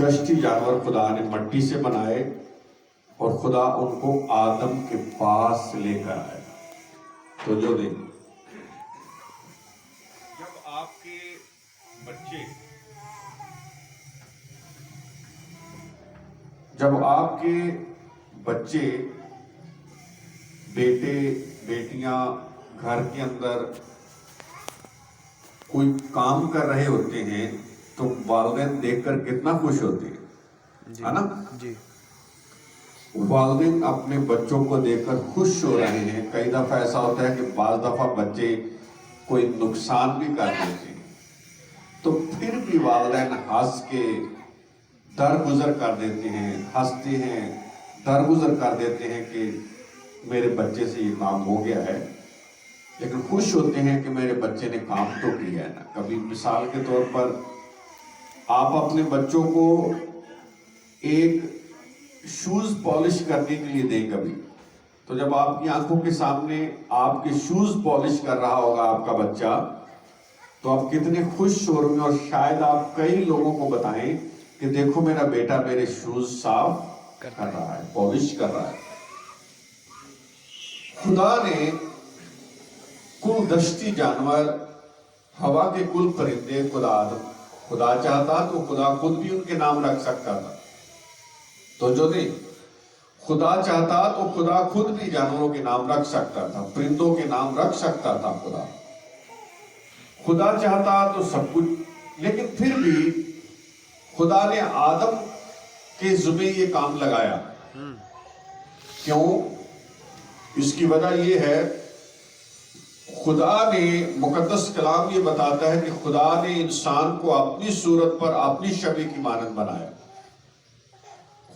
دشتی جانور خدا نے مٹی سے بنائے اور خدا ان کو آدم کے پاس لے کر آئے. تو جو دیں جب آپ کے بچے بیٹے بیٹیاں گھر کے اندر کوئی کام کر رہے ہوتے ہیں تو والدین دیکھ کر کتنا خوش ہوتے ہیں, ہے نا؟ جی والدین اپنے بچوں کو دیکھ کر خوش ہو رہے ہیں. کئی دفعہ ایسا ہوتا ہے کہ بعض دفعہ بچے کوئی نقصان بھی کر دیتے ہیں تو پھر بھی والدین ہنس کے درگزر کر دیتے ہیں, ہنستے ہیں, درگزر کر دیتے ہیں کہ میرے بچے سے یہ کام ہو گیا ہے, لیکن خوش ہوتے ہیں کہ میرے بچے نے کام تو کیا ہے نا. کبھی مثال کے طور پر آپ اپنے بچوں کو ایک شوز پالش کرنے کے لیے دیں کبھی, تو جب آپ کی آنکھوں کے سامنے آپ کے شوز پالش کر رہا ہوگا آپ کا بچہ تو آپ کتنے خوش ہو رہے ہیں, اور شاید آپ کئی لوگوں کو بتائیں کہ دیکھو میرا بیٹا میرے شوز صاف کر رہا ہے, پالش کر رہا ہے. خدا نے کل دشتی جانور, ہوا کے کل پرندے, خدا چاہتا تو خدا خود بھی ان کے نام رکھ سکتا تھا. تو جو نہیں, خدا چاہتا تو خدا خود بھی جانوروں کے نام رکھ سکتا تھا, پرندوں کے نام رکھ سکتا تھا. خدا چاہتا تو سب کچھ, لیکن پھر بھی خدا نے آدم کے ذمہ یہ کام لگایا. کیوں؟ اس کی وجہ یہ ہے, خدا نے, مقدس کلام یہ بتاتا ہے کہ خدا نے انسان کو اپنی صورت پر اپنی شبیہ کی مانند بنایا.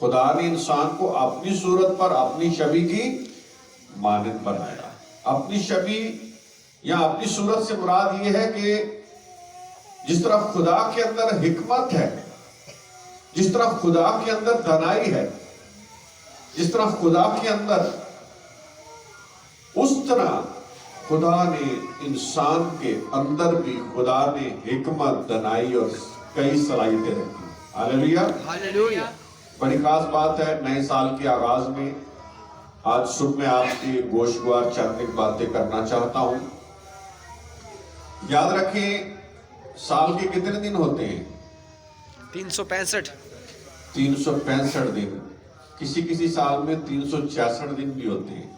خدا نے انسان کو اپنی صورت پر اپنی شبیہ کی مانند بنایا. اپنی شبیہ یا اپنی صورت سے مراد یہ ہے کہ جس طرح خدا کے اندر حکمت ہے, جس طرح خدا کے اندر دانائی ہے, جس طرح خدا کے اندر, اس طرح خدا نے انسان کے اندر بھی خدا نے حکمت, دانائی اور کئی صلاحیتیں رکھی. ہاللیلویہ, ہاللیلویہ. بڑی خاص بات ہے. نئے سال کے آغاز میں آج صبح میں آپ کی گوشگوار چند ایک باتیں کرنا چاہتا ہوں. یاد رکھیں, سال کے کتنے دن ہوتے ہیں؟ 365. 365 دن. کسی سال میں 366 دن بھی ہوتے ہیں.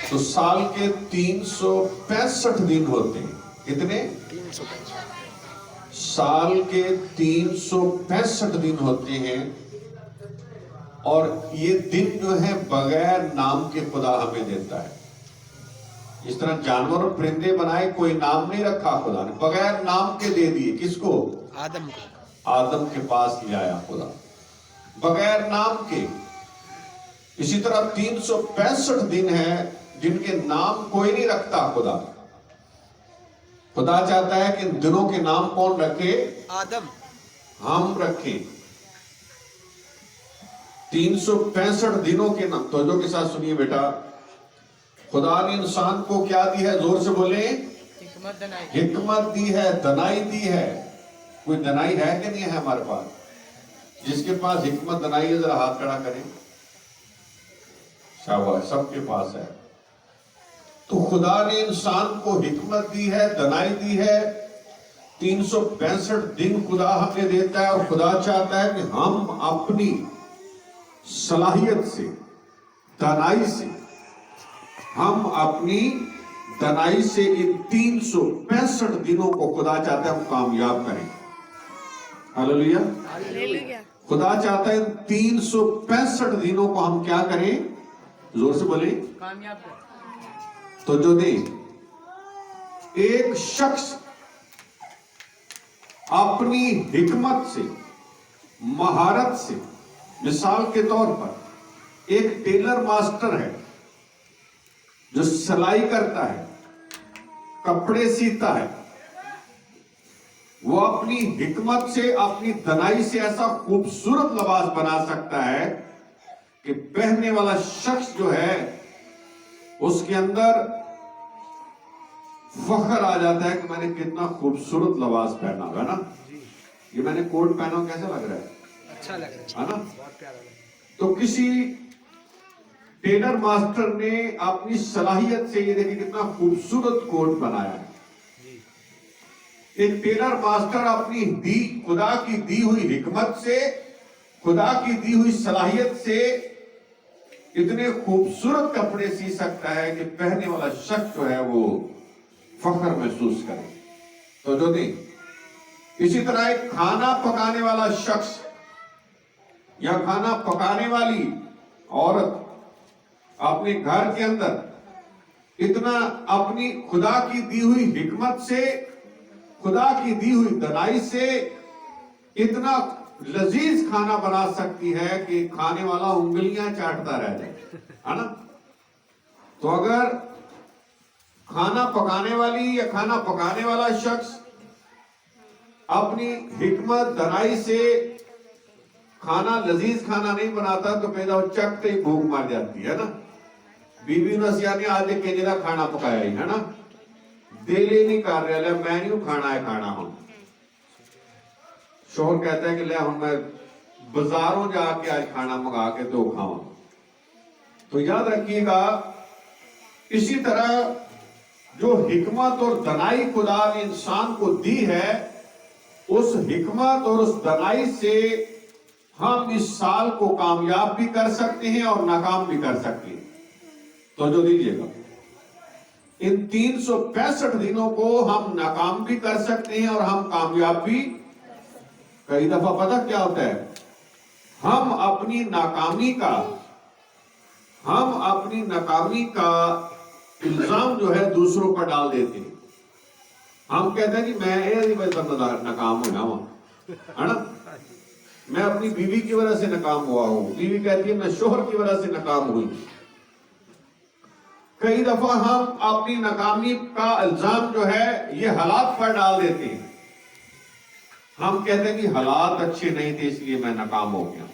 تو سال کے 365 دن ہوتے ہیں. کتنے؟ 365. سال کے 365 دن ہوتے ہیں, اور یہ دن جو ہے بغیر نام کے خدا ہمیں دیتا ہے. اس طرح جانور اور پرندے بنائے, کوئی نام نہیں رکھا خدا نے, بغیر نام کے دے دیے. کس کو؟ آدم کو. آدم کے پاس لے آیا خدا بغیر نام کے. اسی طرح 365 دن ہیں جن کے نام کوئی نہیں رکھتا خدا. خدا چاہتا ہے کہ ان دنوں کے نام کون رکھے؟ آدم. ہم رکھیں. 365 دنوں کے نام. توجہ کے ساتھ سنیے بیٹا, خدا نے انسان کو کیا دی ہے؟ زور سے بولیں. حکمت دانائی. حکمت دی ہے, دانائی دی ہے. کوئی دانائی ہے کہ نہیں ہے ہمارے پاس؟ جس کے پاس حکمت دانائی ہے ذرا ہاتھ کھڑا کریں. شاباش, سب کے پاس ہے. تو خدا نے انسان کو حکمت دی ہے, دانائی دی ہے. 365 دن خدا ہمیں دیتا ہے, اور خدا چاہتا ہے کہ ہم اپنی صلاحیت سے, دانائی سے, ہم اپنی دانائی سے ان 365 دنوں کو خدا چاہتا ہے ہم کامیاب کریں. ہاللیلویہ. ہاللیلویہ. خدا چاہتا ہے ان 365 دنوں کو ہم کیا کریں؟ زور سے بولیں. کامیاب کر. تو جو دیں, ایک شخص اپنی حکمت سے, مہارت سے, مثال کے طور پر ایک ٹیلر ماسٹر ہے جو سلائی کرتا ہے, کپڑے سیتا ہے, وہ اپنی حکمت سے, اپنی دانائی سے ایسا خوبصورت لباس بنا سکتا ہے کہ پہننے والا شخص جو ہے اس کے اندر فخر آ جاتا ہے کہ میں نے کتنا خوبصورت لباس پہنا ہے نا. یہ میں نے کوٹ پہنا ہوں کیسا لگ رہا ہے؟ اچھا لگ رہا ہے نا؟ بہت پیارا لگ رہا تو کسی ٹیلر ماسٹر نے اپنی صلاحیت سے یہ دیکھیں کتنا خوبصورت کوٹ بنایا ہے. جی. ایک ٹیلر ماسٹر اپنی خدا کی دی ہوئی حکمت سے، خدا کی دی ہوئی صلاحیت سے اتنے خوبصورت کپڑے سی سکتا ہے کہ پہننے والا شخص جو ہے وہ فخر محسوس کرے. تو جو نہیں، اسی طرح ایک کھانا پکانے والا شخص یا کھانا پکانے والی عورت اپنے گھر کے اندر اتنا اپنی خدا کی دی ہوئی حکمت سے، خدا کی دی ہوئی دانائی سے اتنا لذیذ کھانا بنا سکتی ہے کہ کھانے والا انگلیاں چاٹتا رہ جائے، ہے نا؟ تو اگر کھانا پکانے والی یا کھانا پکانے والا شخص اپنی حکمت دانائی سے کھانا لذیذ کھانا نہیں بناتا تو پیدا چکتے ہی بھوک مار جاتی ہے نا. بی بی نسیہ نے آج ایک کنجرا کھانا پکایا ہی ہے نا، دل ہی نہیں کر رہا لے میں نہیں کھانا ہے کھانا ہوں. شوہر کہتا ہے کہ لے ہوں میں بازاروں جا کے آج کھانا منگا کے تو کھاؤں. تو یاد رکھیے گا اسی طرح جو حکمت اور دانائی خدا نے انسان کو دی ہے، اس حکمت اور اس دانائی سے ہم اس سال کو کامیاب بھی کر سکتے ہیں اور ناکام بھی کر سکتے ہیں. تو جو دیجئے گا ان 365 دنوں کو ہم ناکام بھی کر سکتے ہیں اور ہم کامیاب بھی. کئی دفعہ پتہ کیا ہوتا ہے، ہم اپنی ناکامی کا الزام جو ہے دوسروں پر ڈال دیتے ہیں. ہم کہتے ہیں کہ میں ناکام ہوا ہوں، ہے نا؟ میں اپنی بیوی کی وجہ سے ناکام ہوا ہوں. بیوی کہتی ہے میں شوہر کی وجہ سے ناکام ہوئی. کئی دفعہ ہم اپنی ناکامی کا الزام جو ہے یہ حالات پر ڈال دیتے ہیں. ہم کہتے ہیں کہ حالات اچھے نہیں تھے اس لیے میں ناکام ہو گیا.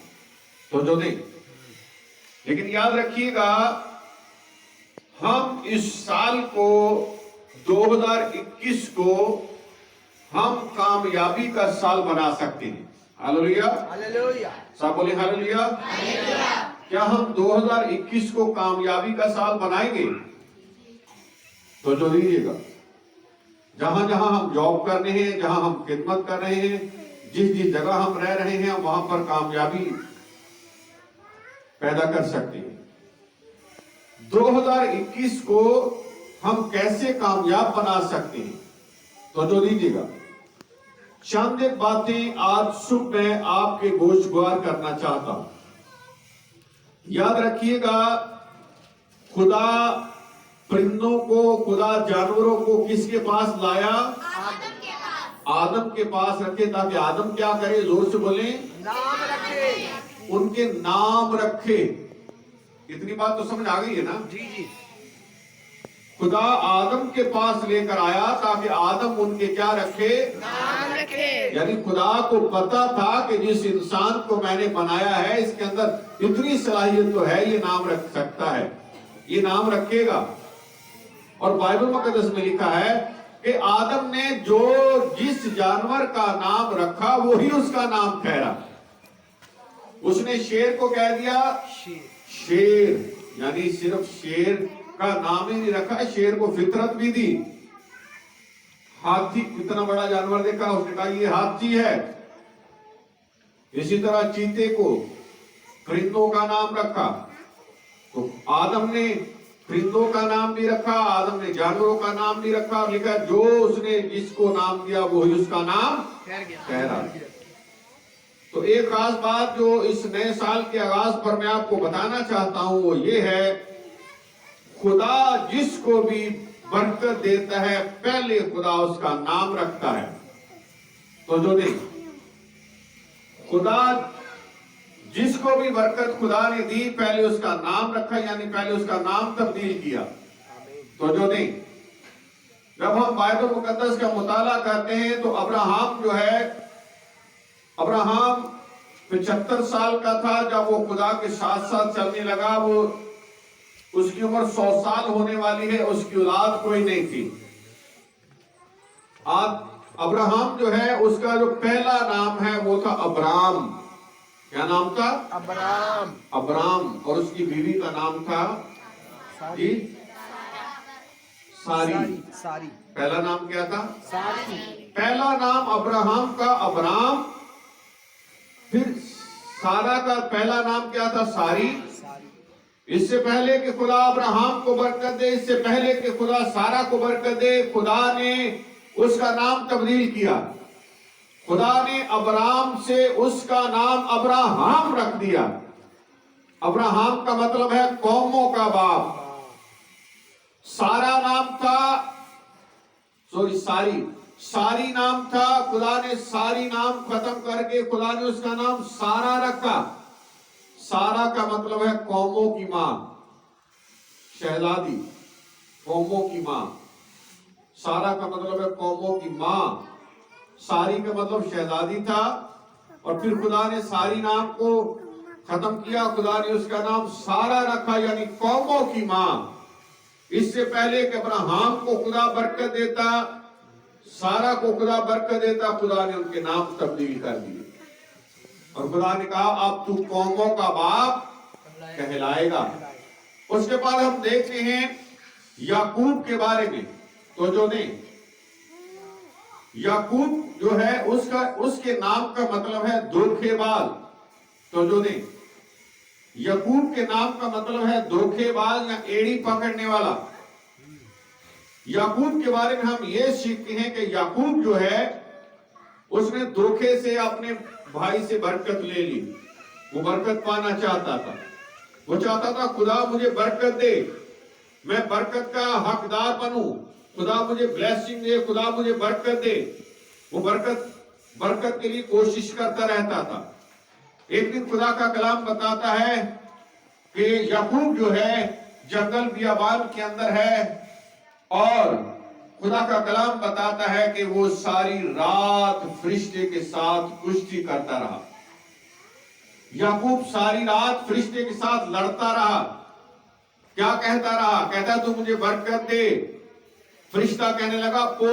تو جو نہیں، لیکن یاد رکھیے گا ہم اس سال کو 2021 کو ہم کامیابی کا سال بنا سکتے ہیں. ہاللویا. ہاللویا. سب بولیں ہاللویا. کیا ہم 2021 کو کامیابی کا سال بنائیں گے؟ تو جو دیجیے گا جہاں جہاں ہم جاب کر رہے ہیں، جہاں ہم خدمت کر رہے ہیں، جس جس جگہ ہم رہ رہے ہیں وہاں پر کامیابی پیدا کر سکتے ہیں. 2021 کو ہم کیسے کامیاب بنا سکتے ہیں؟ تو جو دیجیے گا چند ایک باتیں آج صبح میں آپ کے گوشگوار کرنا چاہتا ہوں. یاد رکھیے گا خدا پرندوں کو، خدا جانوروں کو کس کے پاس لایا؟ آدم کے پاس رکھے تاکہ آدم کیا کرے؟ زور سے بولیں، نام رکھے. ان کے نام رکھے. اتنی بات تو سمجھ آ گئی ہے نا؟ جی جی. خدا آدم کے پاس لے کر آیا تاکہ آدم ان کے کیا رکھے؟ نام رکھے. یعنی خدا کو پتا تھا کہ جس انسان کو میں نے بنایا ہے اس کے اندر اتنی صلاحیت تو ہے، یہ نام رکھ سکتا ہے، یہ نام رکھے گا. اور بائبل مقدس میں لکھا ہے کہ آدم نے جو جس جانور کا نام رکھا وہی اس کا نام ٹھہرا. اس نے شیر کو کہہ دیا شیر، یعنی صرف شیر کا نام ہی نہیں رکھا، شیر کو فطرت بھی دی. ہاتھی، اتنا بڑا جانور دیکھا، اس نے کہا یہ ہاتھی ہے. اسی طرح چیتے کو پرندوں کا نام رکھا. تو آدم نے پرندوں کا نام بھی رکھا، آدم نے جانوروں کا نام بھی رکھا، اور لکھا جو اس نے جس کو نام دیا وہی اس کا نام ٹھہرا. تو ایک خاص بات جو اس نئے سال کے آغاز پر میں آپ کو بتانا چاہتا ہوں وہ یہ ہے، خدا جس کو بھی برکت دیتا ہے پہلے خدا اس کا نام رکھتا ہے. تو جو نہیں، خدا جس کو بھی برکت خدا نے دی پہلے اس کا نام رکھا، یعنی پہلے اس کا نام تبدیل کیا. تو جو نہیں، جب ہم بائبل مقدس کا مطالعہ کرتے ہیں تو ابراہم جو ہے، ابراہم 75 سال کا تھا جب وہ خدا کے ساتھ ساتھ چلنے لگا. وہ اس کی عمر 100 سال ہونے والی ہے، اس کی اولاد کوئی نہیں تھی. ابراہم جو ہے اس کا جو پہلا نام ہے وہ تھا ابرام. کیا نام تھا؟ ابرام. ابرام. اور اس کی بیوی کا نام تھا جی ساری. ساری. پہلا نام کیا تھا؟ ساری. پہلا نام ابراہم کا ابرام. پھر سارا کا پہلا نام کیا تھا؟ ساری. اس سے پہلے کہ خدا ابراہم کو برکت دے، اس سے پہلے کہ خدا سارا کو برکت دے، خدا نے اس کا نام تبدیل کیا. خدا نے ابرام سے اس کا نام ابراہم رکھ دیا. ابراہم کا مطلب ہے قوموں کا باپ. سارا نام تھا ساری نام تھا. خدا نے ساری نام ختم کر کے خدا نے اس کا نام سارا رکھا. سارا کا مطلب ہے قوموں کی ماں، شہزادی، قوموں کی ماں. سارا کا مطلب ہے قوموں کی ماں. ساری کا مطلب شہزادی تھا. اور پھر خدا نے ساری نام کو ختم کیا، خدا نے اس کا نام سارا رکھا، یعنی قوموں کی ماں. اس سے پہلے کہ ابراہم کو خدا برکت دیتا، سارا کو خدا برکت دیتا، خدا نے ان کے نام تبدیل کر دیے. اور خدا نے کہا اب تو قوموں کا باپ کہلائے گا. اس کے بعد ہم دیکھتے ہیں یعقوب کے بارے میں. تو جو نے یعقوب جو ہے اس کے نام کا مطلب ہے دھوکے باز. تو جو نے یعقوب کے نام کا مطلب ہے دھوکے باز یا ایڑی پکڑنے والا. یعقوب کے بارے میں ہم یہ سیکھتے ہیں کہ یعقوب جو ہے اس نے دھوکے سے اپنے بھائی سے برکت لے لی. وہ برکت پانا چاہتا تھا. وہ چاہتا تھا خدا مجھے برکت دے، میں برکت کا حقدار بنوں، خدا مجھے بلیسنگ دے، خدا مجھے برکت دے. وہ برکت کے لیے کوشش کرتا رہتا تھا. ایک دن خدا کا کلام بتاتا ہے کہ یعقوب جو ہے جنگل بیابان کے اندر ہے، اور خدا کا کلام بتاتا ہے کہ وہ ساری رات فرشتے کے ساتھ کشتی کرتا رہا. یعقوب ساری رات فرشتے کے ساتھ لڑتا رہا. کیا کہتا رہا؟ کہتا تو مجھے برکت دے. فرشتہ کہنے لگا پو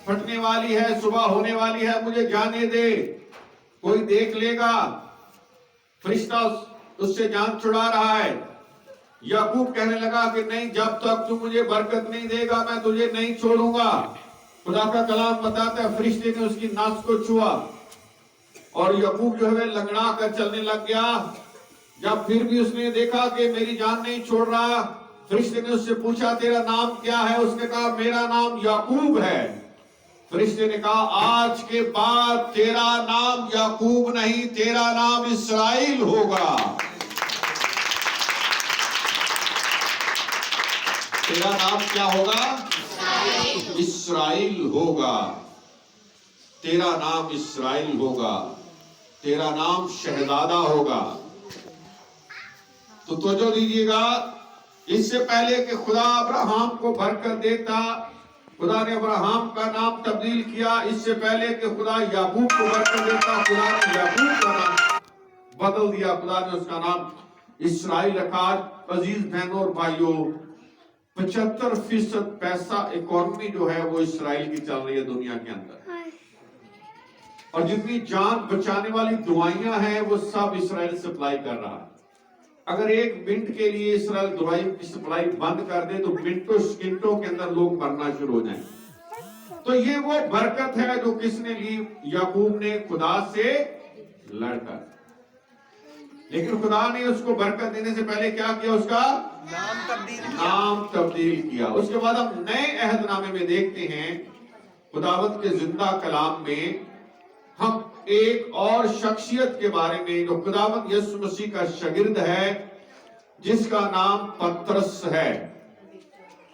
پھٹنے والی ہے، صبح ہونے والی ہے، مجھے جانے دے، کوئی دیکھ لے گا. فرشتہ اس سے جان چھڑا رہا ہے. یعقوب کہنے لگا کہ نہیں، جب تک تو مجھے برکت نہیں دے گا میں تجھے نہیں چھوڑوں گا. خدا کا کلام بتاتا ہے فرشتے نے اس کی ناس کو چھوا اور یعقوب جو ہے لنگڑا کر چلنے لگ گیا. جب پھر بھی اس نے دیکھا کہ میری جان نہیں چھوڑ رہا، فرشتے نے اس سے پوچھا تیرا نام کیا ہے؟ اس نے کہا میرا نام یعقوب ہے. فرشتے نے کہا آج کے بعد تیرا نام یعقوب نہیں، تیرا نام اسرائیل ہوگا. تیرا نام کیا ہوگا؟ اسرائیل ہوگا. تیرا نام اسرائیل ہوگا، تیرا نام شہزادہ ہوگا. تو توجہ دیجیے گا، اس سے پہلے کہ خدا ابراہم کو برکت دیتا، خدا نے ابراہم کا نام تبدیل کیا. اس سے پہلے کہ خدا یعقوب کو برکت دیتا، خدا نے یعقوب کا نام بدل دیا. خدا نے اس کا نام اسرائیل رکھا. عزیز بہنوں اور بھائیوں، 75% پیسہ اکانومی جو ہے وہ اسرائیل کی چل رہی ہے دنیا کے اندر. اور جتنی جان بچانے والی دوائیاں ہیں وہ سب اسرائیل سپلائی کر رہا ہے. اگر ایک منٹ کے لیے اسرائیل دوائی کی سپلائی بند کر دے تو منٹوں سیکنڈوں کے اندر لوگ مرنا شروع ہو جائیں. تو یہ وہ برکت ہے جو کس نے لی؟ یعقوب نے خدا سے لڑ کر. لیکن خدا نے اس کو برکت دینے سے پہلے کیا کیا؟ اس کا نام تبدیل کیا. اس کے بعد ہم نئے عہد نامے میں دیکھتے ہیں، خداوند کے زندہ کلام میں ہم ایک اور شخصیت کے بارے میں جو خداوند یسوع مسیح کا شاگرد ہے، جس کا نام پترس ہے.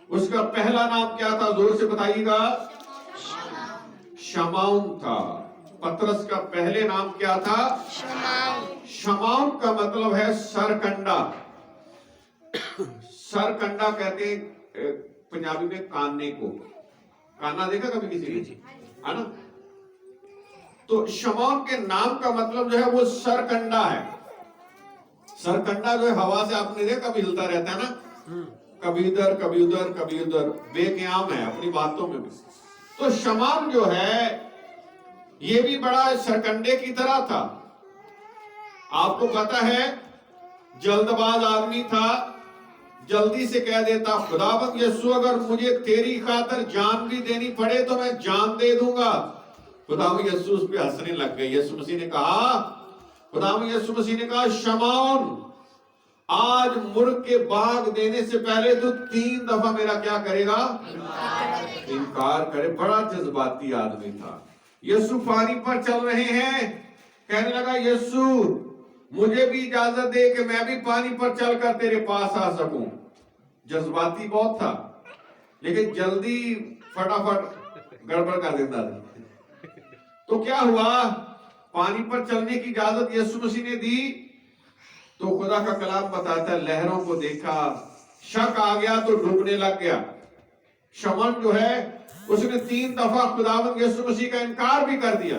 اس کا پہلا نام کیا تھا؟ زور سے بتائیے گا. شمعون تھا. پترس کا پہلے نام کیا تھا؟ شمعون کا مطلب ہے سرکنڈا. سرکنڈا کہتے ہیں پنجابی میں کاننے کو. کانا دیکھا کبھی کسی نے؟ ہے نا؟ تو شمعون کے نام کا مطلب جو ہے وہ سرکنڈا ہے. سرکنڈا جو ہے ہوا سے آپ نے دیکھا کبھی ہلتا رہتا ہے نا، کبھی ادھر کبھی ادھر کبھی ادھر، بے قیام ہے اپنی باتوں میں بھی. تو شمعون جو ہے یہ بھی بڑا سرکنڈے کی طرح تھا. آپ کو پتا ہے جلد باز آدمی تھا, جلدی سے کہہ دیتا خداوند یسوع اگر مجھے تیری خاطر جان بھی دینی پڑے تو میں جان دے دوں گا. خداوند یسوع اس پہ ہنسنے لگ گئے. یسوع مسیح نے کہا, خداوند یسوع مسیح نے کہا شمعون آج مرغ کے باغ دینے سے پہلے تو 3 دفعہ میرا کیا کرے گا؟ انکار کرے. بڑا جذباتی آدمی تھا. یسوع پانی پر چل رہے ہیں, کہنے لگا یسوع مجھے بھی اجازت دے کہ میں بھی پانی پر چل کر تیرے پاس آ سکوں. جذباتی بہت تھا لیکن جلدی فٹافٹ گڑبڑ کر دیتا تھا. تو کیا ہوا, پانی پر چلنے کی اجازت یسوع مسیح نے دی تو خدا کا کلام بتاتا ہے لہروں کو دیکھا, شک آ گیا تو ڈوبنے لگ گیا. شمعون جو ہے اس نے 3 دفعہ خداوند یسوع مسیح کا انکار بھی کر دیا.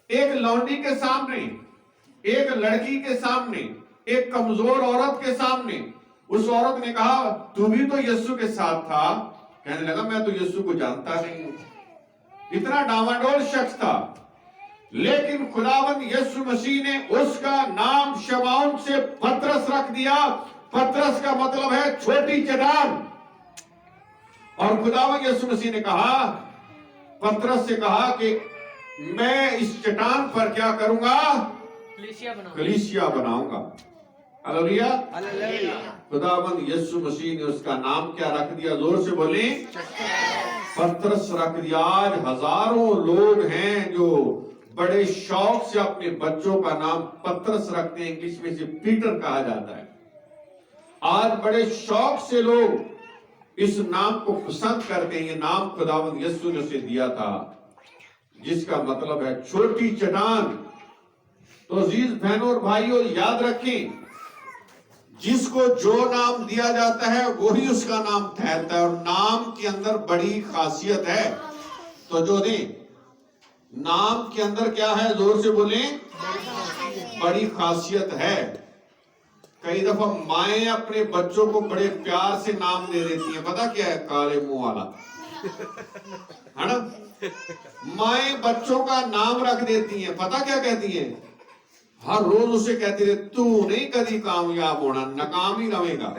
ایک لونڈی کے سامنے, ایک لڑکی کے سامنے, ایک کمزور عورت کے سامنے. اس عورت نے کہا تو بھی تو یسوع کے ساتھ تھا. کہنے لگا میں تو یسوع کو جانتا نہیں ہوں. اتنا ڈاواڈول شخص تھا. لیکن خداوند یسوع مسیح نے اس کا نام شمعون سے پترس رکھ دیا. پترس کا مطلب ہے چھوٹی چٹان. اور خداوند یسوع مسیح نے کہا, پترس سے کہا کہ میں اس چٹان پر کیا کروں گا؟ کلیسیا بناؤں گا. ہلیلویہ. خداوند یسوع مسیح نے اس کا نام کیا رکھ دیا؟ زور سے بولیں, پترس رکھ دیا. آج ہزاروں لوگ ہیں جو بڑے شوق سے اپنے بچوں کا نام پترس رکھتے ہیں. انگلش میں سے پیٹر کہا جاتا ہے. آج بڑے شوق سے لوگ اس نام کو پسند کرتے ہیں. یہ نام خداوند یسوع نے اسے دیا تھا جس کا مطلب ہے چھوٹی چٹان. تو عزیز بہنوں اور بھائیوں یاد رکھیں, جس کو جو نام دیا جاتا ہے وہی اس کا نام ٹھہرتا ہے. اور نام کے اندر بڑی خاصیت ہے. تو جو دیں نام کے اندر کیا ہے؟ زور سے بولیں, بڑی خاصیت ہے. کئی دفعہ مائیں اپنے بچوں کو بڑے پیار سے نام دے دیتی ہیں. پتا کیا ہے؟ کالے منہ والا, ہے نا. مائیں بچوں کا نام رکھ دیتی ہیں. پتا کیا کہتی ہیں؟ ہر روز اسے کہتی رہے تو نہیں کبھی کامیاب ہونا, ناکام ہی رہے گا,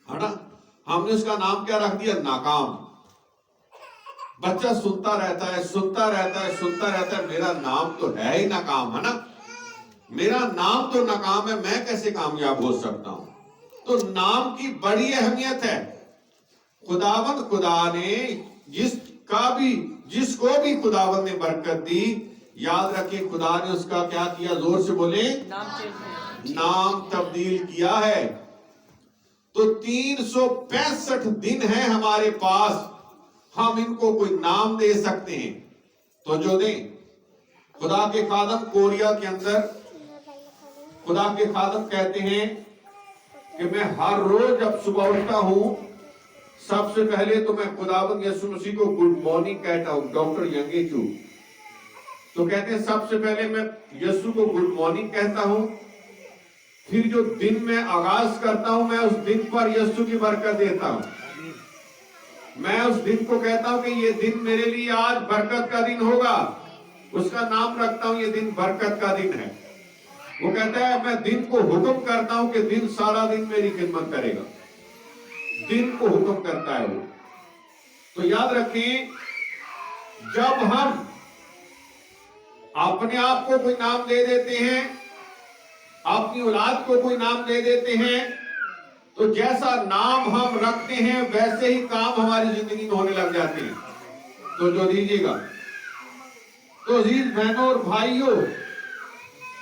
ہے نا. ہم نے اس کا نام کیا رکھ دیا؟ ناکام. بچہ سنتا رہتا ہے, سنتا رہتا ہے, سنتا رہتا ہے, میرا نام تو ہے ہی ناکام, ہے نا. میرا نام تو ناکام ہے, میں کیسے کامیاب ہو سکتا ہوں؟ تو نام کی بڑی اہمیت ہے. خداوند خدا نے جس کو بھی خداوند نے برکت دی, یاد رکھیں خدا نے اس کا کیا کیا؟ زور سے بولیں, نام تبدیل کیا ہے. تو 365 دن ہیں ہمارے پاس, ہم ان کو کوئی نام دے سکتے ہیں. تو جو دیں خدا کے خادم کوریا کے اندر, خدا کے خادم کہتے ہیں کہ میں ہر روز جب صبح اٹھتا ہوں سب سے پہلے تو میں خداوند یسوع مسیح کو گڈ مارننگ کہتا ہوں. ڈاکٹر ینگیچو تو کہتے ہیں سب سے پہلے میں یسوع کو گڈ مارننگ کہتا ہوں, پھر جو دن میں آغاز کرتا ہوں میں اس دن پر یسوع کی برکت دیتا ہوں. میں اس دن کو کہتا ہوں کہ یہ دن میرے لیے آج برکت کا دن ہوگا. اس کا نام رکھتا ہوں یہ دن برکت کا دن ہے. وہ کہتا ہے میں دن کو حکم کرتا ہوں کہ دن سارا دن میری خدمت کرے گا. دن کو حکم کرتا ہے وہ. تو یاد رکھیں جب ہم اپنے آپ کو کوئی نام دے دیتے ہیں, اپنی اولاد کو کوئی نام دے دیتے ہیں, تو جیسا نام ہم رکھتے ہیں ویسے ہی کام ہماری زندگی میں ہونے لگ جاتے ہیں. تو جو دیجیے گا. تو عزیز بہنوں اور بھائیوں,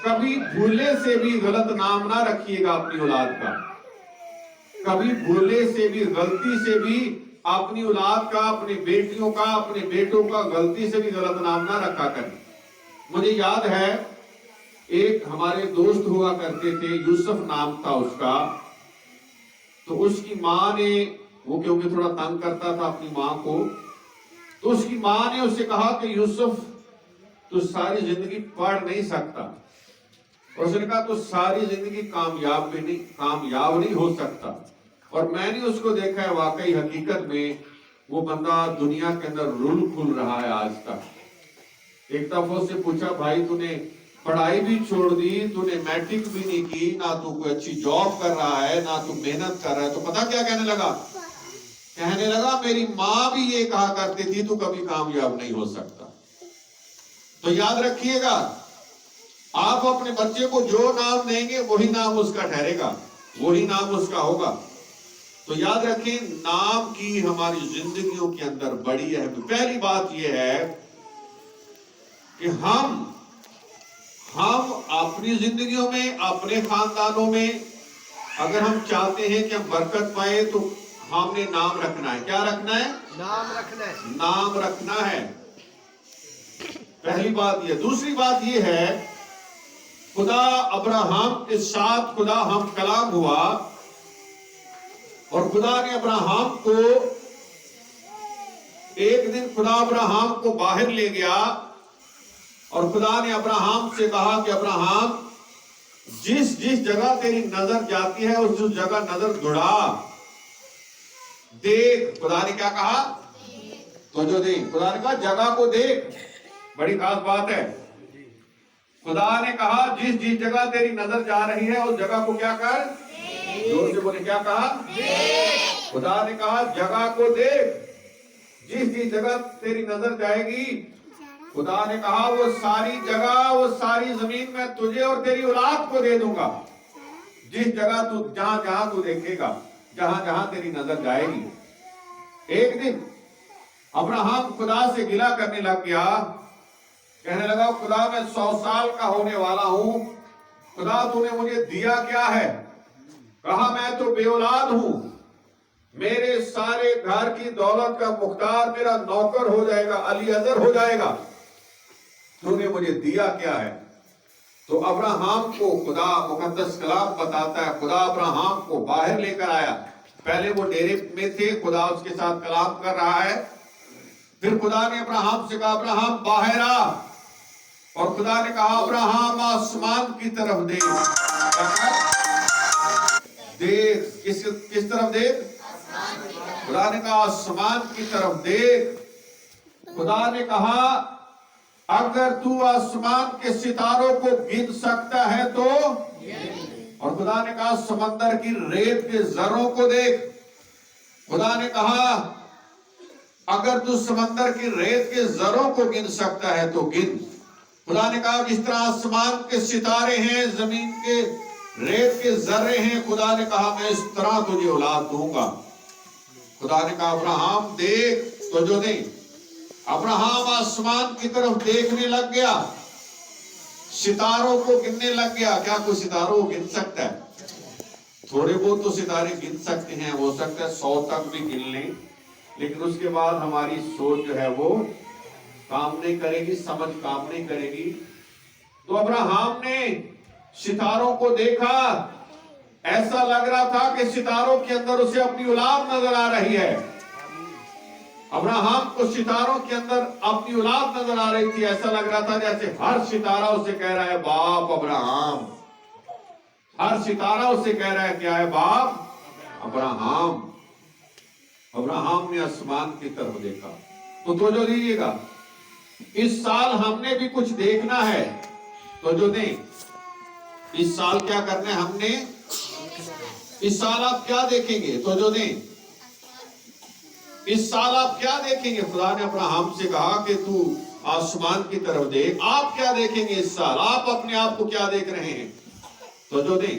کبھی بھولے سے بھی غلط نام نہ رکھیے گا اپنی اولاد کا. کبھی بھولے سے بھی, غلطی سے بھی اپنی اولاد کا, اپنی بیٹیوں کا, اپنے بیٹوں کا غلطی سے بھی غلط نام نہ رکھا کریں. مجھے یاد ہے ایک ہمارے دوست ہوا کرتے تھے, یوسف نام تھا اس کا. تو اس کی ماں نے, وہ کیونکہ تھوڑا تنگ کرتا تھا اپنی ماں کو, تو اس کی ماں نے اسے کہا کہ یوسف تو ساری زندگی پڑھ نہیں سکتا. اور اس نے کہا تو ساری زندگی کامیاب نہیں ہو سکتا. اور میں نے اس کو دیکھا ہے واقعی حقیقت میں وہ بندہ دنیا کے اندر رول کھل رہا ہے آج تک۔ ایک دفعہ سے پوچھا بھائی تو نے پڑھائی بھی چھوڑ دی، تو نے میٹرک بھی نہیں کی، نہ تو کوئی اچھی جاب کر رہا ہے، نہ تو محنت کر رہا ہے، تو پتہ کیا کہنے لگا؟ کہنے لگا میری ماں بھی یہ کہا کرتی تھی تو کبھی کامیاب نہیں ہو سکتا۔ تو یاد رکھیے گا، آپ اپنے بچے کو جو نام دیں گے وہی نام اس کا ٹھہرے گا، وہی نام اس کا ہوگا۔ تو یاد رکھیں، نام کی ہماری زندگیوں کے اندر بڑی اہم۔ پہلی بات یہ ہے کہ ہم اپنی زندگیوں میں، اپنے خاندانوں میں اگر ہم چاہتے ہیں کہ ہم برکت پائیں تو ہم نے نام رکھنا ہے۔ کیا رکھنا ہے؟ نام رکھنا ہے۔ نام رکھنا ہے، پہلی بات یہ۔ دوسری بات یہ ہے، خدا ابراہم کے ساتھ خدا ہم کلام ہوا، اور خدا نے ابراہم کو ایک دن خدا ابراہم کو باہر لے گیا، اور خدا نے ابراہم سے کہا کہ ابراہم جس جگہ تیری نظر جاتی ہے اس جگہ نظر دوڑا، دیکھ۔ خدا نے کیا کہا؟ تو جو دیکھ، خدا نے کہا جگہ کو دیکھ، بڑی خاص بات ہے۔ خدا نے کہا جس جگہ تیری نظر جا رہی ہے اس جگہ کو کیا کر؟ زور سے بولے، کیا کہا؟ خدا نے کہا جگہ کو دیکھ، جس جگہ تیری نظر جائے گی، خدا نے کہا وہ ساری جگہ، وہ ساری زمین میں تجھے اور تیری اولاد کو دے دوں گا۔ جس جگہ تو جہاں تو دیکھے گا، جہاں تیری نظر جائے گی۔ ایک دن ابراہم خدا سے گلہ کرنے لگ گیا، کہنے لگا خدا میں 100 سال کا ہونے والا ہوں، خدا تو نے مجھے دیا کیا ہے؟ کہا میں تو بے اولاد ہوں، میرے سارے گھر کی دولت کا مختار میرا نوکر ہو جائے گا، علی اظہر ہو جائے گا، تو نے مجھے دیا کیا ہے؟ تو ابراہم کو خدا مقدس کلام بتاتا ہے، خدا ابراہم کو باہر لے کر آیا۔ پہلے وہ ڈیرے میں تھے، خدا اس کے ساتھ کلام کر رہا ہے، پھر خدا نے ابراہم سے کہا ابراہم باہر آ، اور خدا نے کہا ابراہم آسمان کی طرف دیکھ۔ دیکھ، کس طرف دیکھ؟ خدا نے کہا آسمان کی طرف دیکھ۔ خدا نے کہا اگر تو آسمان کے ستاروں کو گن سکتا ہے تو، اور خدا نے کہا سمندر کی ریت کے ذروں کو دیکھ۔ خدا نے کہا اگر تو سمندر کی ریت کے ذروں کو گن سکتا ہے تو گن۔ خدا نے کہا جس طرح آسمان کے ستارے ہیں، زمین کے ریت کے ذرے ہیں، خدا نے کہا میں اس طرح تجھے اولاد دوں گا۔ خدا نے کہا ابراہم دیکھ، تو جو نہیں، ابراہم آسمان کی طرف دیکھنے لگ گیا، ستاروں کو گننے لگ گیا۔ کیا کوئی ستاروں کو گن سکتا ہے؟ تھوڑے بہت تو ستارے گن سکتے ہیں، ہو سکتا ہے 100 تک بھی گن لیں، لیکن اس کے بعد ہماری سوچ جو ہے وہ کام نہیں کرے گی، سمجھ کام نہیں کرے گی۔ تو ابراہم نے ستاروں کو دیکھا، ایسا لگ رہا تھا کہ ستاروں کے اندر اسے اپنی اولاد نظر آ رہی ہے۔ ابراہم کو ستاروں کے اندر اپنی اولاد نظر آ رہی تھی، ایسا لگ رہا تھا جیسے ہر ستارہ اسے کہہ رہا ہے باپ ابراہم۔ ہر ستارہ اسے کہہ رہا ہے کیا ہے؟ باپ ابراہم۔ ابراہم نے آسمان کی طرف دیکھا۔ تو توجہ دیجیے گا، اس سال ہم نے بھی کچھ دیکھنا ہے، توجہ دیں۔ اس سال کیا کرنا ہے ہم نے؟ اس سال آپ کیا دیکھیں گے؟ توجہ دیں، اس سال آپ کیا دیکھیں گے؟ خدا نے ابراہم سے کہا کہ تو آسمان کی طرف دیکھ۔ آپ کیا دیکھیں گے اس سال؟ آپ اپنے آپ کو کیا دیکھ رہے ہیں؟ توجہ دیں،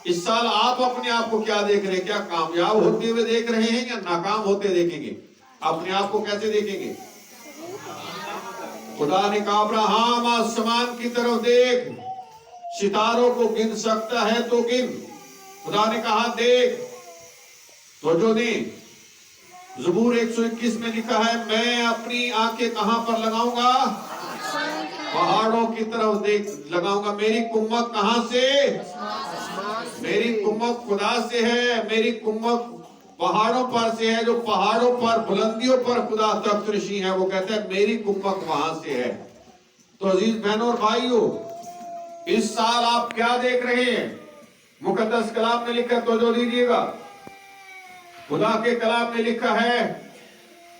اس سال آپ اپنے آپ کو کیا دیکھ رہے ہیں؟ کیا کامیاب ہوتے ہوئے دیکھ رہے ہیں یا ناکام ہوتے دیکھیں گے؟ اپنے آپ کو کیسے دیکھیں گے؟ خدا نے کہا ابراہم آسمان کی طرف دیکھ، ستاروں کو گن سکتا ہے تو گن۔ خدا نے کہا دیکھ، توجہ دیں، زبور 121 میں لکھا ہے میں اپنی آنکھیں کہاں پر لگاؤں گا؟ پہاڑوں کی طرف دیکھ لگاؤں گا۔ میری کمک کہاں سے؟ میری کمک خدا سے ہے، میری کمک پہاڑوں پر سے ہے۔ جو پہاڑوں پر، بلندیوں پر خدا تخت نشین ہے، وہ کہتا ہے میری کمک وہاں سے ہے۔ تو عزیز بہنوں اور بھائیوں، اس سال آپ کیا دیکھ رہے ہیں؟ مقدس کلام میں لکھا ہے، توجہ دیجیے گا، خدا کے کلام میں لکھا ہے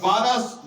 12